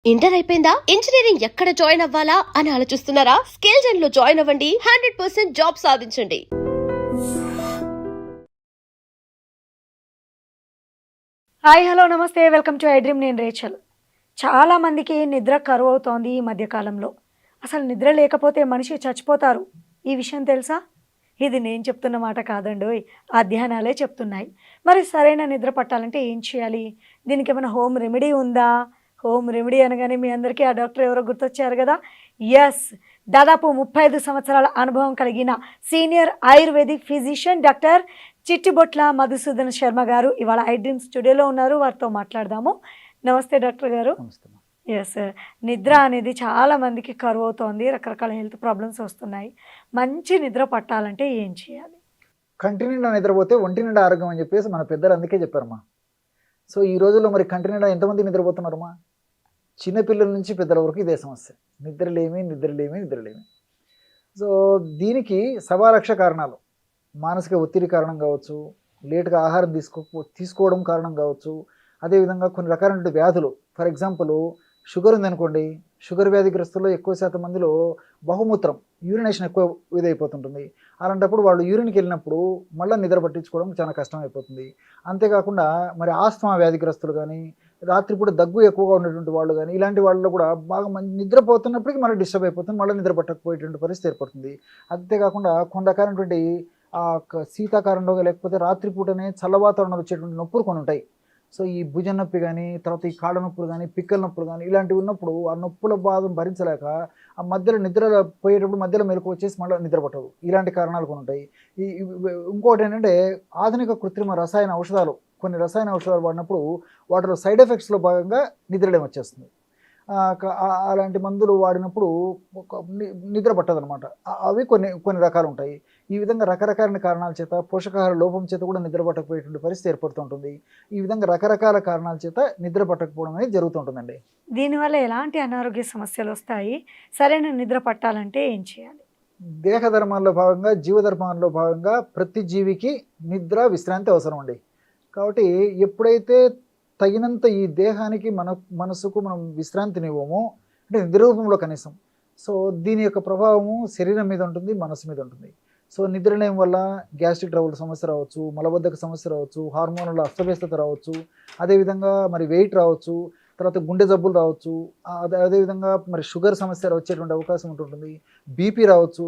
Inter అయిపోయిందా? Engineering ఎక్కడ join అవ్వాలా అని ఆలోచిస్తున్నారా? స్కిల్ జెన్ లో జాయిన్ అవ్వండి. 100% జాబ్ సాధించండి. హాయ్ హలో నమస్తే వెల్కమ్ టు ఐ డ్రీమ్. నేను రేచల్. చాలామందికి నిద్ర కరువు అవుతోంది ఈ మధ్యకాలంలో. అసలు నిద్ర లేకపోతే మనిషి చచ్చిపోతారు. ఈ విషయం తెలుసా? ఇది నేను చెప్తున్న మాట కాదండోయ్, అధ్యయనాలే చెప్తున్నాయి. మరి సరైన నిద్ర పట్టాలంటే ఏం చేయాలి? దీనికి ఏమైనా హోమ్ రెమెడీ ఉందా? హోమ్ రెమెడీ అనగానే మీ అందరికీ ఆ డాక్టర్ ఎవరో గుర్తొచ్చారు కదా. ఎస్, దాదాపు 35 సంవత్సరాల అనుభవం కలిగిన senior ayurvedic physician doctor Chittibotla Madhusudan Sharma గారు ఇవాళ ఐ డ్రీమ్ స్టూడియోలో ఉన్నారు. వారితో మాట్లాడదాము. నమస్తే డాక్టర్ గారు. ఎస్, నిద్ర అనేది చాలా మందికి కరువు అవుతోంది. రకరకాల హెల్త్ ప్రాబ్లమ్స్ వస్తున్నాయి. మంచి నిద్ర పట్టాలంటే ఏం చేయాలి? కంటి నిండా నిద్రపోతే ఒంటి నిండా ఆరోగ్యం అని చెప్పేసి మన పెద్దలు అందుకే చెప్పారమ్మా. సో ఈ రోజుల్లో మరి కంటి నిండా ఎంతమంది నిద్రపోతున్నారమ్మా? చిన్నపిల్లల నుంచి పెద్దల వరకు ఇదే సమస్య, నిద్రలేమి. సో దీనికి సవాలక్ష కారణాలు. మానసిక ఒత్తిడి కారణం కావచ్చు, లేటుగా ఆహారం తీసుకోవడం కారణం కావచ్చు, అదేవిధంగా కొన్ని రకాలైన వ్యాధులు. ఫర్ ఎగ్జాంపుల్ షుగర్ ఉందనుకోండి, షుగర్ వ్యాధిగ్రస్తుల్లో ఎక్కువ శాతం మందిలో బహుమూత్రం యూరినేషన్ ఎక్కువ ఇదైపోతుంటుంది. అలాంటప్పుడు వాళ్ళు యూరిన్కి వెళ్ళినప్పుడు మళ్ళీ నిద్ర పట్టించుకోవడం చాలా కష్టం అయిపోతుంది. అంతేకాకుండా మరి ఆస్తమా వ్యాధిగ్రస్తులు కానీ, రాత్రిపూట దగ్గు ఎక్కువగా ఉన్నటువంటి వాళ్ళు కానీ, ఇలాంటి వాళ్ళలో కూడా బాగా నిద్రపోతున్నప్పటికీ మళ్ళీ డిస్టర్బ్ అయిపోతుంది, మళ్ళీ నిద్ర పట్టకపోయేటువంటి పరిస్థితి ఏర్పడుతుంది. అంతేకాకుండా కొన్ని రకాలైనటువంటి శీతాకాలంలో లేకపోతే రాత్రిపూటనే చల్ల వాతావరణంలో వచ్చేటువంటి నొప్పులు కొన్ని ఉంటాయి. సో ఈ భుజం నొప్పి కానీ, తర్వాత ఈ కాళ్ళ నొప్పులు కానీ, పిక్కల నొప్పులు కానీ, ఇలాంటివి ఉన్నప్పుడు ఆ నొప్పుల బాధను భరించలేక ఆ మధ్యలో నిద్ర పోయేటప్పుడు మధ్యలో మెలకు వచ్చేసి మళ్ళీ నిద్ర పట్టదు. ఇలాంటి కారణాలు కొన్ని ఉంటాయి. ఇంకోటి ఏంటంటే ఆధునిక కృత్రిమ రసాయన ఔషధాలు, కొన్ని రసాయన ఔషధాలు వాడినప్పుడు వాటిలో సైడ్ ఎఫెక్ట్స్లో భాగంగా నిద్రలేమి వచ్చేస్తుంది. అలాంటి మందులు వాడినప్పుడు నిద్ర పట్టదనమాట. అవి కొన్ని రకాలు ఉంటాయి. ఈ విధంగా రకరకాల కారణాల చేత, పోషకాహార లోపం చేత కూడా నిద్ర పట్టకపోయేటువంటి పరిస్థితి ఏర్పడుతుంటుంది. ఈ విధంగా రకరకాల కారణాల చేత నిద్ర పట్టకపోవడం అనేది జరుగుతుంటుందండి. దీనివల్ల ఎలాంటి అనారోగ్య సమస్యలు వస్తాయి? సరైన నిద్ర పట్టాలంటే ఏం చేయాలి? దేహ ధర్మాల్లో భాగంగా, జీవధర్మాల్లో భాగంగా ప్రతి జీవికి నిద్ర, విశ్రాంతి అవసరం అండి. కాబట్టి ఎప్పుడైతే తగినంత ఈ దేహానికి మనసుకు మనం విశ్రాంతినివ్వమో, అంటే నిద్ర రూపంలో కనీసం, సో దీని యొక్క ప్రభావము శరీరం మీద ఉంటుంది, మనసు మీద ఉంటుంది. సో నిద్రలేం వల్ల గ్యాస్ట్రిక్ ట్రబుల్ సమస్య రావచ్చు, మలబద్ధక సమస్య రావచ్చు, హార్మోన్ల అస్తవ్యస్తత రావచ్చు, అదేవిధంగా మరి వెయిట్ రావచ్చు, తర్వాత గుండె జబ్బులు రావచ్చు, అదేవిధంగా మరి షుగర్ సమస్య వచ్చేటువంటి అవకాశం ఉంటుంటుంది, బీపీ రావచ్చు.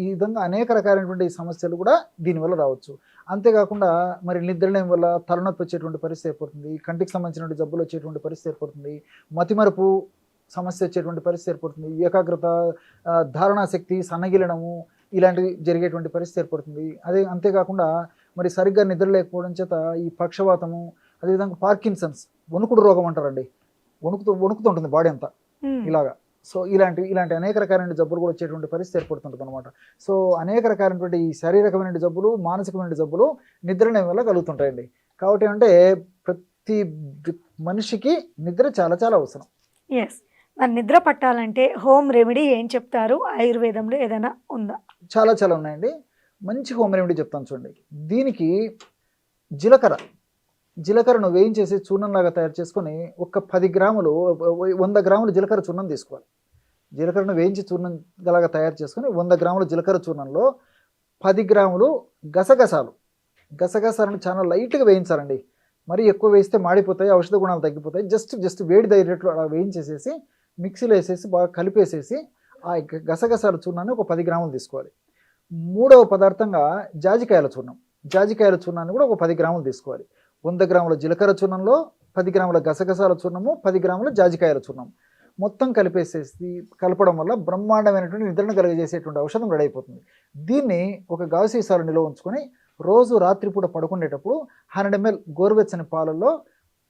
ఈ విధంగా అనేక రకాలైనటువంటి సమస్యలు కూడా దీనివల్ల రావచ్చు. అంతేకాకుండా మరి నిద్రలేం వల్ల తలనొప్పి వచ్చేటువంటి పరిస్థితి ఏర్పడుతుంది, కంటికి సంబంధించినటువంటి జబ్బులు వచ్చేటువంటి పరిస్థితి ఏర్పడుతుంది, మతిమరుపు సమస్య వచ్చేటువంటి పరిస్థితి ఏర్పడుతుంది, ఏకాగ్రత, ధారణాశక్తి సన్నగిలడము, ఇలాంటివి జరిగేటువంటి పరిస్థితి ఏర్పడుతుంది. అంతేకాకుండా మరి సరిగ్గా నిద్ర లేకపోవడం చేత ఈ పక్షవాతము, అదేవిధంగా పార్కిన్సన్స్, వణుకుడు రోగం అంటారండి, వణుకుతుంటుంది బాడీ అంతా ఇలాగా. సో ఇలాంటి అనేక రకాలైన జబ్బులు కూడా వచ్చేటువంటి పరిస్థితి ఏర్పడుతుంటుంది అనమాట. సో అనేక రకాలైనటువంటి ఈ శారీరకమైన జబ్బులు, మానసికమైన జబ్బులు నిద్రలేం వల్ల కలుగుతుంటాయండి. కాబట్టి అంటే ప్రతి మనిషికి నిద్ర చాలా చాలా అవసరం. ఎస్, మరి నిద్ర పట్టాలంటే హోమ్ రెమెడీ ఏం చెప్తారు? ఆయుర్వేదంలో ఏదైనా ఉందా? చాలా ఉన్నాయండి. మంచి హోమ్ రెమెడీ చెప్తాను చూడండి. దీనికి జీలకర్రను వేయించేసి చూర్ణంలాగా తయారు చేసుకొని ఒక 10 గ్రాములు 100 గ్రాములు జీలకర్ర చూర్ణం తీసుకోవాలి. జీలకర్రను వేయించి చూర్ణం లాగా తయారు చేసుకొని 100 గ్రాముల జీలకర్ర చూర్ణంలో 10 గ్రాములు గసగసాలను చాలా లైట్గా వేయించాలండి. మరీ ఎక్కువ వేస్తే మాడిపోతాయి, ఔషధ గుణాలు తగ్గిపోతాయి. జస్ట్ వేడి రేట్లో అలా వేయించేసేసి మిక్సీలో వేసేసి బాగా కలిపేసేసి ఆ గసగసాల చూర్ణాన్ని ఒక 10 గ్రాములు తీసుకోవాలి. మూడవ పదార్థంగా జాజికాయల చూర్ణాన్ని కూడా ఒక 10 గ్రాములు తీసుకోవాలి. 100 గ్రాముల జీలకర్ర చూర్ణంలో 10 గ్రాముల గసగసాల చూర్ణము, 10 గ్రాముల జాజికాయల చూర్ణం మొత్తం కలిపేసేసి కలపడం వల్ల బ్రహ్మాండమైనటువంటి నిద్రను కలుగజేసేటువంటి ఔషధం రెడీ అయిపోతుంది. దీన్ని ఒక గాజు సీసాలో నిల్వ ఉంచుకొని రోజు రాత్రిపూట పడుకునేటప్పుడు 100 ml గోరువెచ్చని పాలల్లో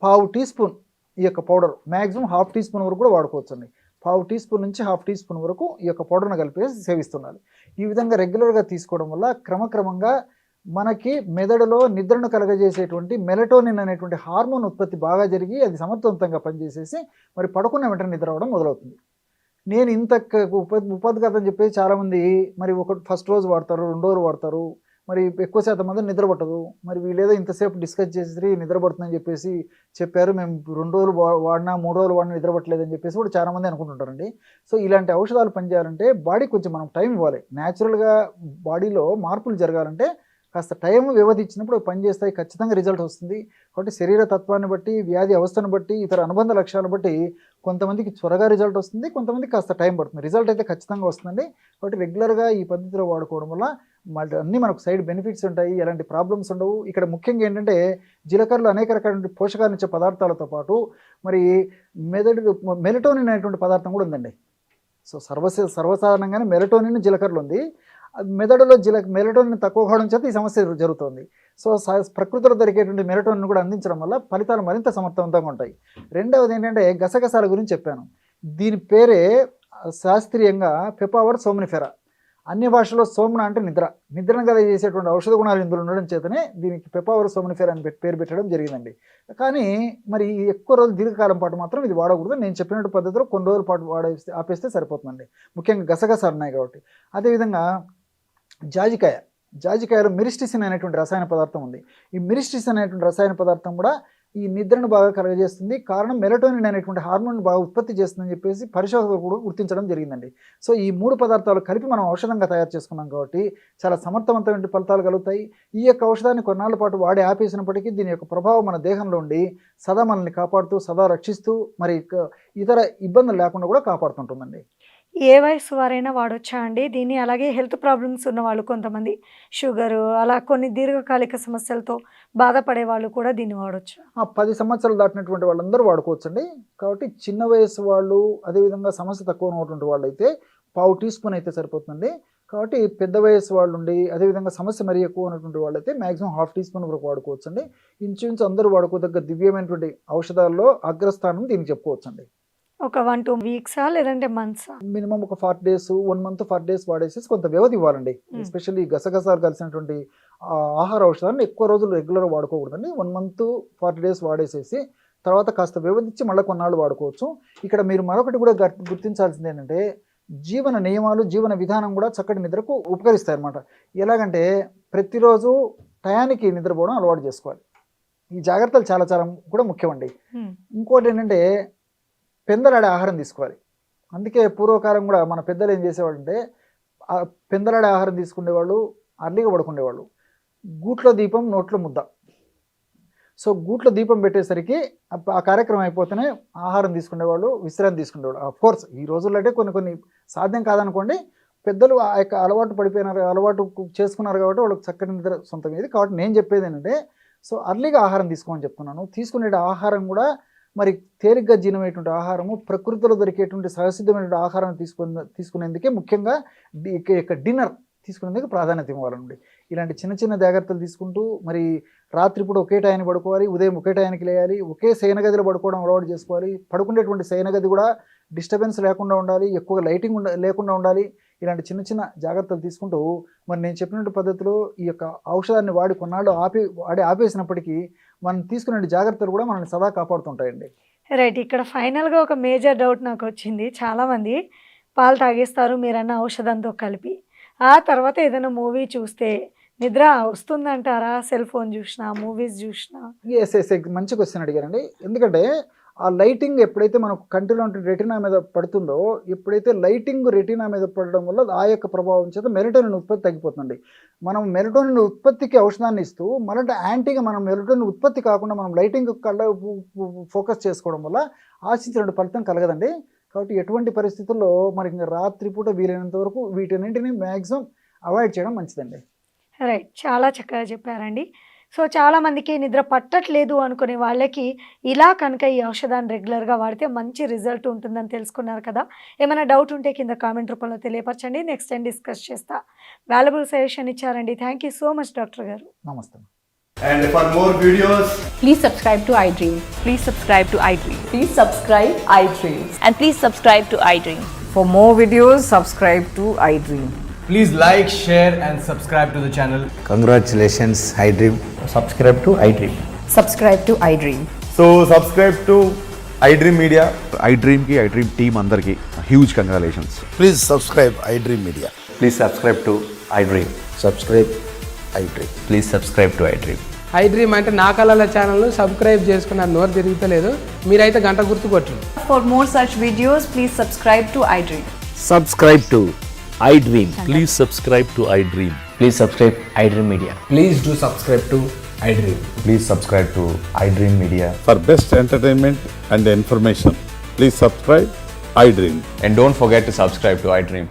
1/2 టీ స్పూన్ ఈ యొక్క పౌడర్, మ్యాక్సిమం 1/2 టీ స్పూన్ వరకు కూడా వాడుకోవచ్చండి. 1/2 టీ స్పూన్ నుంచి 1/2 టీ స్పూన్ వరకు ఈ యొక్క పౌడర్ను కలిపేసి సేవిస్తున్నారు. ఈ విధంగా రెగ్యులర్గా తీసుకోవడం వల్ల క్రమక్రమంగా మనకి మెదడులో నిద్రను కలగజేసేటువంటి మెలటోనిన్ అనేటువంటి హార్మోన్ ఉత్పత్తి బాగా జరిగి అది సమర్థవంతంగా పనిచేసేసి మరి పడుకున్న వెంటనే నిద్ర అవ్వడం మొదలవుతుంది. నేను ఇంత ఉపద్ఘాతం చెప్పేసి చాలామంది మరి ఫస్ట్ రోజు వాడతారు, 2వ రోజు వాడతారు, మరి ఎక్కువ శాతం మంది నిద్ర పట్టదు. మరి వీళ్ళేదో ఇంతసేపు డిస్కస్ చేసి నిద్ర పడుతుందని చెప్పేసి చెప్పారు, మేము 2 రోజులు వాడినా 3 రోజులు వాడినా నిద్ర పట్టలేదని చెప్పేసి కూడా చాలా మంది అనుకుంటుంటారండి. సో ఇలాంటి ఔషధాలు పనిచేయాలంటే బాడీ కొంచెం మనం టైం ఇవ్వాలి. న్యాచురల్గా బాడీలో మార్పులు జరగాలంటే కాస్త టైం వ్యవధి ఇచ్చినప్పుడు పనిచేస్తాయి, ఖచ్చితంగా రిజల్ట్ వస్తుంది. కాబట్టి శరీర తత్వాన్ని బట్టి, వ్యాధి అవస్థను బట్టి, ఇతర అనుబంధ లక్ష్యాలను బట్టి కొంతమందికి త్వరగా రిజల్ట్ వస్తుంది, కొంతమందికి కాస్త టైం పడుతుంది. రిజల్ట్ అయితే ఖచ్చితంగా వస్తుందండి. కాబట్టి రెగ్యులర్గా ఈ పద్ధతిలో వాడుకోవడం వల్ల మళ్ళీ అన్నీ మనకు సైడ్ బెనిఫిట్స్ ఉంటాయి, ఎలాంటి ప్రాబ్లమ్స్ ఉండవు. ఇక్కడ ముఖ్యంగా ఏంటంటే జీలకర్రలో అనేక రకాల పోషకాలు ఇచ్చే పదార్థాలతో పాటు మరి మెలటోనిన్ అనేటువంటి పదార్థం కూడా ఉందండి. సో సర్వసాధారణంగానే మెలటోనిన్ జీలకర్రలో ఉంది. మెదడులో మెలటోనిన్ తక్కువ కావడం చేత ఈ సమస్య జరుగుతుంది. సో ప్రకృతిలో దొరికేటువంటి మెలటోనిన్ కూడా అందించడం వల్ల ఫలితాలు మరింత సమర్థవంతంగా ఉంటాయి. రెండవది ఏంటంటే గసగసాల గురించి చెప్పాను. దీని పేరే శాస్త్రీయంగా పెపావర్ సోమ్నిఫెరా. అన్య భాషలో సోమ్న అంటే నిద్రను కలిగజేసేటువంటి ఔషధ గుణాలు ఇందులో ఉండడం చేతనే దీనికి పెపావర్ సోమ్నిఫెరా అని పేరు పెట్టడం జరిగిందండి. కానీ మరి ఎక్కువ రోజులు దీర్ఘకాలం పాటు మాత్రం ఇది వాడకూడదు. నేను చెప్పినట్టు పద్ధతిలో కొన్ని రోజుల పాటు ఆపేస్తే సరిపోతుందండి, ముఖ్యంగా గసగసాలు ఉన్నాయి కాబట్టి. అదేవిధంగా జాజికాయలో మిరిస్టిసిన్ అనేటువంటి రసాయన పదార్థం ఉంది. ఈ మిరిస్టిసిన్ అనేటువంటి రసాయన పదార్థం కూడా ఈ నిద్రను బాగా కలగజేస్తుంది. కారణం మెలటోనిన్ అనేటువంటి హార్మోన్ బాగా ఉత్పత్తి చేస్తుందని చెప్పేసి పరిశోధకులు కూడా గుర్తించడం జరిగిందండి. సో ఈ 3 పదార్థాలు కలిపి మనం ఔషధంగా తయారు చేసుకున్నాం కాబట్టి చాలా సమర్థవంతమైన ఫలితాలు కలుగుతాయి. ఈ యొక్క ఔషధాన్ని కొన్నాళ్ళ పాటు వాడి ఆపేసినప్పటికీ దీని యొక్క ప్రభావం మన దేహంలో ఉండి సదా మనల్ని కాపాడుతూ, సదా రక్షిస్తూ, మరి ఇతర ఇబ్బందులు లేకుండా కూడా కాపాడుతుంటుందండి. ఏ వయసు వారైనా వాడొచ్చా అండి దీన్ని? అలాగే హెల్త్ ప్రాబ్లమ్స్ ఉన్న వాళ్ళు, కొంతమంది షుగరు, అలా కొన్ని దీర్ఘకాలిక సమస్యలతో బాధపడే వాళ్ళు కూడా దీన్ని వాడొచ్చు. 10 సంవత్సరాలు దాటినటువంటి వాళ్ళందరూ వాడుకోవచ్చండి. కాబట్టి చిన్న వయసు వాళ్ళు, అదేవిధంగా సమస్య తక్కువ ఉన్నటువంటి వాళ్ళు అయితే 1/2 టీ స్పూన్ అయితే సరిపోతుందండి. కాబట్టి పెద్ద వయసు వాళ్ళు ఉండి, అదేవిధంగా సమస్య మరీ ఎక్కువ ఉన్నటువంటి వాళ్ళు అయితే మ్యాక్సిమం 1/2 టీ స్పూన్ వరకు వాడుకోవచ్చండి. ఇంచుమించు అందరూ వాడుకోదగ్గ దివ్యమైనటువంటి ఔషధాల్లో అగ్రస్థానం దీనికి చెప్పుకోవచ్చండి. ఒక 1-2 వీక్సా లేదంటే మంత్సా? మినిమం ఒక 40 days, 1 month 40 days వాడేసేసి కొంత వ్యవధి ఇవ్వాలండి. ఎస్పెషల్లీ గసగసాలు కలిసినటువంటి ఆహార ఔషధాన్ని ఎక్కువ రోజులు రెగ్యులర్గా వాడుకోకూడదండి. 1 month 40 days వాడేసేసి తర్వాత కాస్త వ్యవధి ఇచ్చి మళ్ళీ కొన్నాళ్ళు వాడుకోవచ్చు. ఇక్కడ మీరు మరొకటి కూడా గుర్తించాల్సింది ఏంటంటే జీవన నియమాలు, జీవన విధానం కూడా చక్కటి నిద్రకు ఉపకరిస్తాయి అన్నమాట. ఎలాగంటే ప్రతిరోజు టయానికి నిద్రపోవడం అలవాటు చేసుకోవాలి. ఈ జాగ్రత్తలు చాలా చాలా కూడా ముఖ్యమండి. ఇంకోటి ఏంటంటే పెందలాడే ఆహారం తీసుకోవాలి. అందుకే పూర్వకాలం కూడా మన పెద్దలు ఏం చేసేవాళ్ళు అంటే పెందలాడే ఆహారం తీసుకునేవాళ్ళు, అర్లీగా పడుకునేవాళ్ళు. గూట్లో దీపం నోట్లో ముద్ద. సో గూట్లో దీపం పెట్టేసరికి ఆ కార్యక్రమం అయిపోతేనే ఆహారం తీసుకునేవాళ్ళు, విశ్రాంతి తీసుకునేవాళ్ళు. అఫ్కోర్స్ ఈ రోజుల్లో అంటే కొన్ని సాధ్యం కాదనుకోండి, పెద్దలు ఆ యొక్క అలవాటు చేసుకున్నారు కాబట్టి వాళ్ళకి చక్కటి నిద్ర సొంతం ఇది. కాబట్టి నేను చెప్పేది ఏంటంటే సో అర్లీగా ఆహారం తీసుకోమని చెప్తున్నాను. తీసుకునే ఆహారం కూడా మరి తేలిగ్గా జీర్ణమైనటువంటి ఆహారము, ప్రకృతిలో దొరికేటువంటి సహసిద్ధమైనటువంటి ఆహారం తీసుకునేందుకే ముఖ్యంగా డిన్నర్ తీసుకునేందుకు ప్రాధాన్యత ఇవ్వాలండి. ఇలాంటి చిన్న చిన్న జాగ్రత్తలు తీసుకుంటూ మరి రాత్రిపూట ఒకే టయానికి పడుకోవాలి, ఉదయం ఒకే టయానికి లేయాలి, ఒకే శయనగదిలో పడుకోవడం అలవాటు చేసుకోవాలి. పడుకునేటువంటి శయనగది కూడా డిస్టర్బెన్స్ లేకుండా ఉండాలి, ఎక్కువగా లైటింగ్ లేకుండా ఉండాలి. ఇలాంటి చిన్న చిన్న జాగ్రత్తలు తీసుకుంటూ మరి నేను చెప్పినట్టు పద్ధతిలో ఈ యొక్క ఔషధాన్ని వాడి కొన్నాళ్ళు ఆపేసినప్పటికీ మనం తీసుకునే జాగ్రత్తలు కూడా మనల్ని సదా కాపాడుతుంటాయండి. రైట్. ఇక్కడ ఫైనల్గా ఒక మేజర్ డౌట్ నాకు వచ్చింది. చాలామంది పాలు తాగేస్తారు మీరన్న ఔషధంతో కలిపి, ఆ తర్వాత ఏదైనా మూవీ చూస్తే నిద్ర వస్తుందంటారా? సెల్ ఫోన్ చూసినా, మూవీస్ చూసినా? ఎస్ మంచి క్వశ్చన్ అడిగారండి. ఎందుకంటే ఆ లైటింగ్ ఎప్పుడైతే మనకు కంటిలో రెటీనా మీద పడుతుందో, ఎప్పుడైతే లైటింగ్ రెటీనా మీద పడడం వల్ల ఆ యొక్క ప్రభావం చేత మెలటోనిన్ ఉత్పత్తి తగ్గిపోతుంది. మనం మెలటోనిన్ ఉత్పత్తికి ఔషధాన్ని ఇస్తూ మళ్ళీ యాంటీగా మనం మెలటోనిన్ ఉత్పత్తి కాకుండా మనం లైటింగ్ ఫోకస్ చేసుకోవడం వల్ల ఆశించిన ఫలితం కలగదండి. కాబట్టి ఎటువంటి పరిస్థితుల్లో మనకి రాత్రిపూట వీలైనంత వరకు వీటన్నింటినీ మ్యాక్సిమం అవాయిడ్ చేయడం మంచిదండి. రైట్. చాలా చక్కగా చెప్పారండి. సో చాలామందికి నిద్ర పట్టట్లేదు అనుకునే వాళ్ళకి ఇలా కనుక ఈ ఔషధాన్ని రెగ్యులర్గా వాడితే మంచి రిజల్ట్ ఉంటుందని తెలుసుకున్నారు కదా. ఏమైనా డౌట్ ఉంటే కింద కామెంట్ రూపంలో తెలియపరచండి. నెక్స్ట్ టైం డిస్కస్ చేస్తా. వాల్యుబుల్ సజెషన్ ఇచ్చారండి. Thank you so much doctor గారు. నమస్తే. And for more videos, please subscribe to iDream. Please subscribe to iDream. Please subscribe iDream. And please subscribe to iDream. For more videos, subscribe to iDream. please like, share and subscribe to the channel. Congratulations, iDream. Subscribe to iDream. Subscribe to iDream. So subscribe to iDream Media. iDream ki iDream team andarki huge congratulations. Please subscribe iDream Media. Please subscribe to iDream. Subscribe iDream. Please subscribe to iDream. I dream అంటే నా కళల ఛానల్ను subscribe చేసుకున్న నోరు తిరుగుతలేదు, మీరైతే గంట గుర్తు కొట్టండి. For more such videos, please subscribe to iDream. Subscribe to iDream. Please subscribe to iDream. Please subscribe iDream Media. Please do subscribe to I dream. Please subscribe to iDream Media. For best entertainment and information, please subscribe iDream. And don't forget to subscribe to iDream.